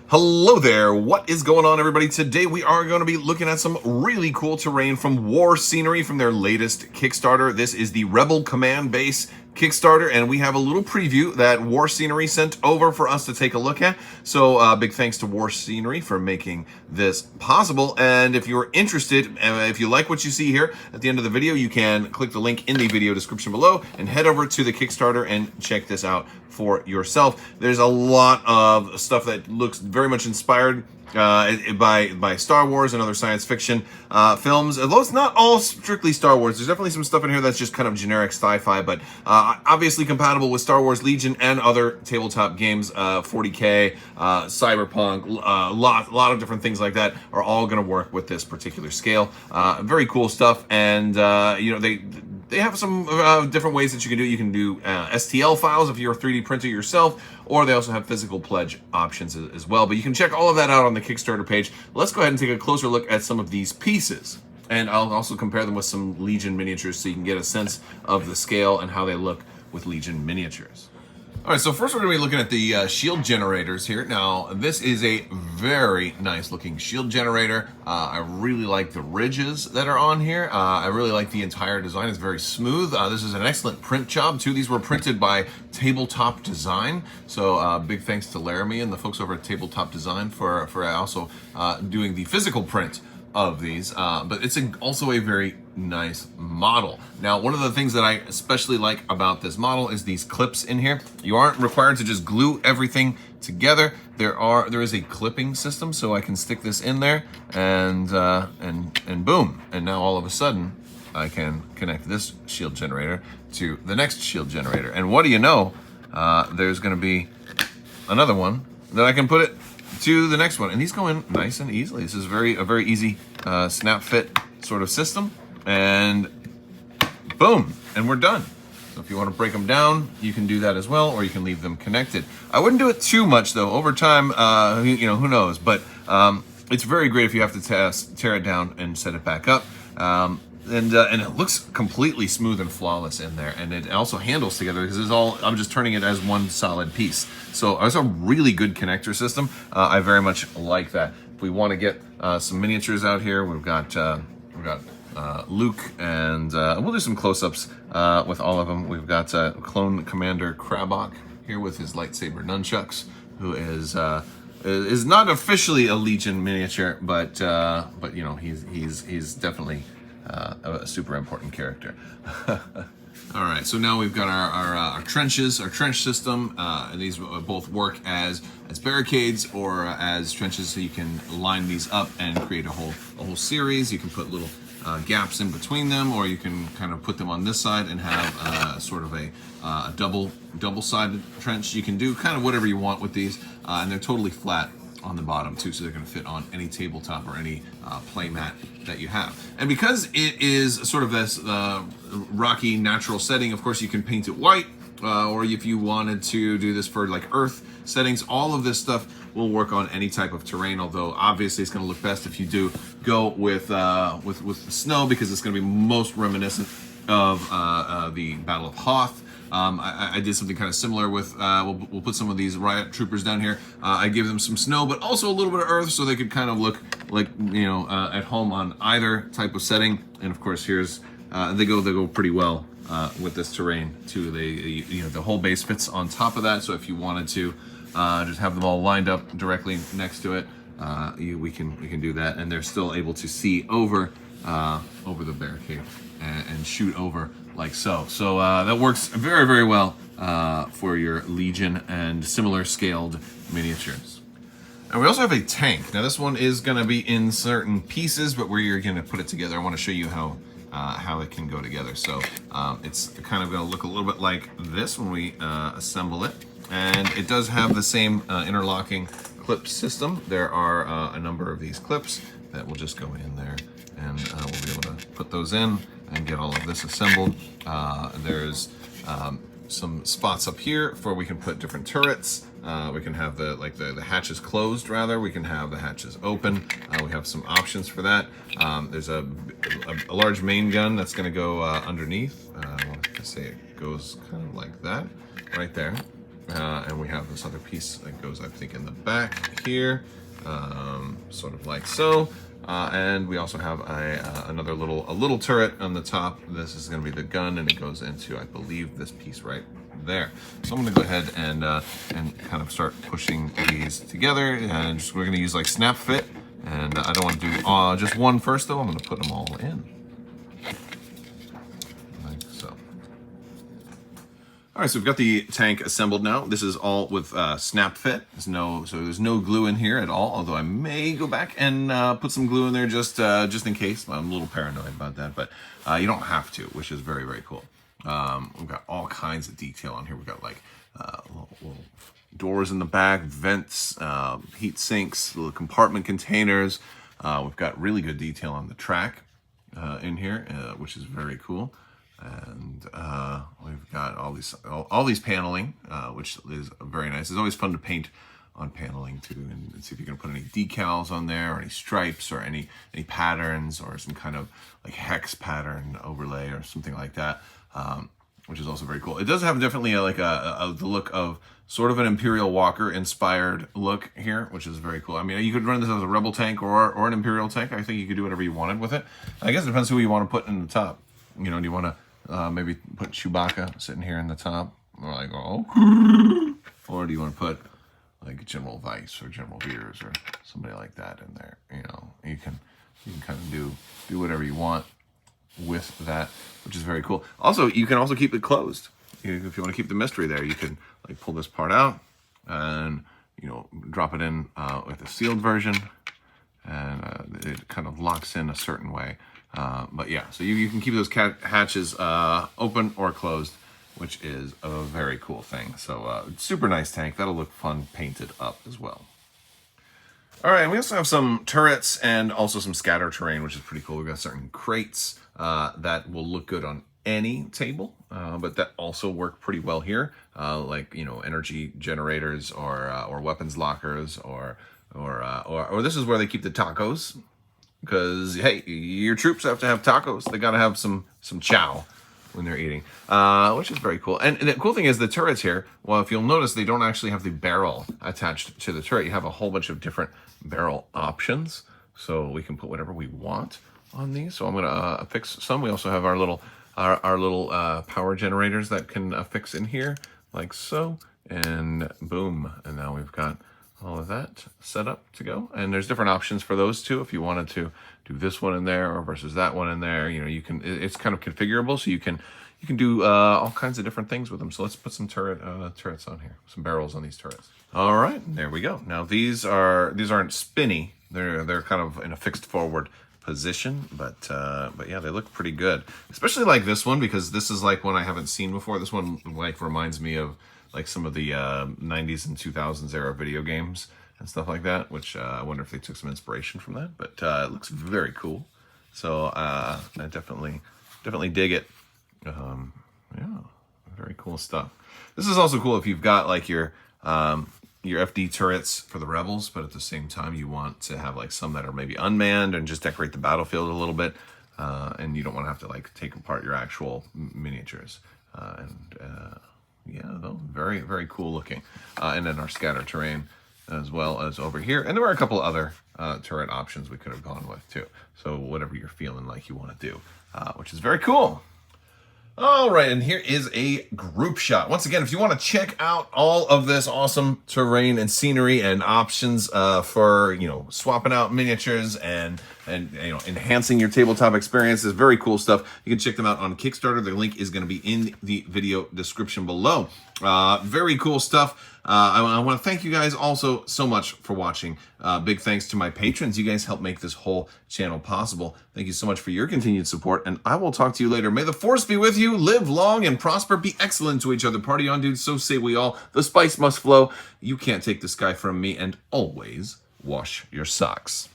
Hello there, what is going on everybody? Today we are going to be looking at some really cool terrain from War Scenery from their latest Kickstarter. This is the Rebel Command Base Kickstarter, and we have a little preview that War Scenery sent over for us to take a look at. So big thanks to War Scenery for making this possible. And if you're interested, if you like what you see here at the end of the video, you can click the link in the video description below and head over to the Kickstarter and check this out for yourself. There's a lot of stuff that looks very much inspired by Star Wars and other science fiction films, although it's not all strictly Star Wars. There's definitely some stuff in here that's just kind of generic sci-fi, but obviously compatible with Star Wars Legion and other tabletop games. 40K, Cyberpunk, a lot of different things like that are all going to work with this particular scale. Very cool stuff, and you know, they have some different ways that you can do it. You can do STL files if you're a 3D printer yourself, or they also have physical pledge options as well. But you can check all of that out on the Kickstarter page. Let's go ahead and take a closer look at some of these pieces. And I'll also compare them with some Legion miniatures so you can get a sense of the scale and how they look with Legion miniatures. All right, so first we're going to be looking at the shield generators here. Now, this is a very nice looking shield generator. I really like the ridges that are on here. I really like the entire design. It's very smooth. This is an excellent print job, too. These were printed by Tabletop Design. So big thanks to Laramie and the folks over at Tabletop Design for also doing the physical print of these, but it's also a very nice model. Now, one of the things that I especially like about this model is these clips in here. You aren't required to just glue everything together. There is a clipping system, so I can stick this in there and boom, and now all of a sudden I can connect this shield generator to the next shield generator. And what do you know? There's going to be another one that I can put it to the next one, and these go in nice and easily. This is a very easy snap fit sort of system, and boom, and we're done. So if you want to break them down, you can do that as well, or you can leave them connected. I wouldn't do it too much though. Over time, you know, who knows? But it's very great if you have to tear it down and set it back up. And it looks completely smooth and flawless in there, and it also handles together because it's all, I'm just turning it as one solid piece. So it's a really good connector system. I very much like that. If we want to get some miniatures out here, we've got Luke, and we'll do some close-ups with all of them. We've got Clone Commander Crabbok here with his lightsaber nunchucks, who is not officially a Legion miniature, but you know, he's definitely a super important character. All right, so now we've got our trenches, our trench system. And these both work as barricades or as trenches, so you can line these up and create a whole series. You can put little gaps in between them, or you can kind of put them on this side and have sort of a double-sided trench. You can do kind of whatever you want with these, and they're totally flat on the bottom too, so they're going to fit on any tabletop or any play mat that you have. And because it is sort of this rocky natural setting, of course you can paint it white, or if you wanted to do this for like earth settings, all of this stuff will work on any type of terrain, although obviously it's going to look best if you do go with snow, because it's going to be most reminiscent of the Battle of Hoth. I did something kind of similar with, we'll put some of these riot troopers down here. I gave them some snow, but also a little bit of earth, so they could kind of look like, you know, at home on either type of setting. And of course, here's, they go pretty well with this terrain too. You know, the whole base fits on top of that. So if you wanted to just have them all lined up directly next to it, we can do that, and they're still able to see over the barricade and shoot over like so. So that works very well for your Legion and similar scaled miniatures. And we also have a tank. Now this one is going to be in certain pieces, but we're going to put it together. I want to show you how it can go together. So it's kind of going to look a little bit like this when we assemble it, and it does have the same interlocking clip system. There are a number of these clips that will just go in there, and we'll be able to put those in and get all of this assembled. There's some spots up here for we can put different turrets. We can have the hatches closed, rather. We can have the hatches open. We have some options for that. There's a large main gun that's going to go underneath. I want to say it goes kind of like that, right there. And we have this other piece that goes, I think, in the back here, sort of like so. And we also have a little turret on the top. This is going to be the gun, and it goes into, I believe, this piece right there. So I'm going to go ahead and kind of start pushing these together, and we're going to use like snap fit. And I don't want to do just one first, though. I'm going to put them all in. Like so. All right, so we've got the tank assembled now. This is all with snap fit. There's no glue in here at all, although I may go back and put some glue in there just in case. I'm a little paranoid about that, but you don't have to, which is very, very cool. We've got all kinds of detail on here. We've got like little doors in the back, vents, heat sinks, little compartment containers. We've got really good detail on the track in here, which is very cool. And we've got all these paneling, which is very nice. It's always fun to paint on paneling too, and see if you can put any decals on there, or any stripes, or any patterns, or some kind of like hex pattern overlay or something like that, which is also very cool. It does have definitely the look of sort of an Imperial Walker inspired look here, which is very cool. I mean, you could run this as a Rebel tank or an Imperial tank. I think you could do whatever you wanted with it. I guess it depends who you want to put in the top. You know, do you want to maybe put Chewbacca sitting here in the top, or like, oh, or do you want to put like General Weiss or General Veers or somebody like that in there? You know, you can kind of do whatever you want with that, which is very cool. Also, you can also keep it closed. If you want to keep the mystery there, you can like pull this part out and, you know, drop it in with a sealed version, and it kind of locks in a certain way. But yeah, so you can keep those hatches open or closed, which is a very cool thing. So super nice tank. That'll look fun painted up as well. All right, and we also have some turrets and also some scatter terrain, which is pretty cool. We've got certain crates that will look good on any table, but that also work pretty well here, like, you know, energy generators or weapons lockers, or this is where they keep the tacos, because hey, your troops have to have tacos. They got to have some chow when they're eating, which is very cool. And the cool thing is the turrets here, well, if you'll notice, they don't actually have the barrel attached to the turret. You have a whole bunch of different barrel options, so we can put whatever we want on these. So I'm gonna affix some. We also have our little power generators that can affix in here, like so, and boom, and now we've got all of that set up to go. And there's different options for those too. If you wanted to do this one in there or versus that one in there, you know, you can. It's kind of configurable, so you can do all kinds of different things with them. So let's put some turrets on here, some barrels on these turrets. All right, there we go. Now these aren't spinny. They're kind of in a fixed forward position, but yeah, they look pretty good, especially like this one, because this is like one I haven't seen before. This one like reminds me of like some of the 90s and 2000s era video games and stuff like that, which I wonder if they took some inspiration from that, but it looks very cool. So I definitely dig it. Yeah, very cool stuff. This is also cool if you've got like your FD turrets for the rebels, but at the same time you want to have like some that are maybe unmanned and just decorate the battlefield a little bit, and you don't want to have to like take apart your actual miniatures. Yeah, though, very, very cool looking. And then our scatter terrain as well as over here. And there were a couple other turret options we could have gone with too. So whatever you're feeling like you want to do, which is very cool. All right, and here is a group shot. Once again, if you want to check out all of this awesome terrain and scenery and options for, you know, swapping out miniatures and you know, enhancing your tabletop experience, is very cool stuff. You can check them out on Kickstarter. The link is going to be in the video description below. Very cool stuff. I want to thank you guys also so much for watching. Big thanks to my patrons. You guys help make this whole channel possible. Thank you so much for your continued support, and I will talk to you later. May the force be with you. Live long and prosper. Be excellent to each other. Party on, dudes. So say we all. The spice must flow. You can't take the sky from me, and always wash your socks.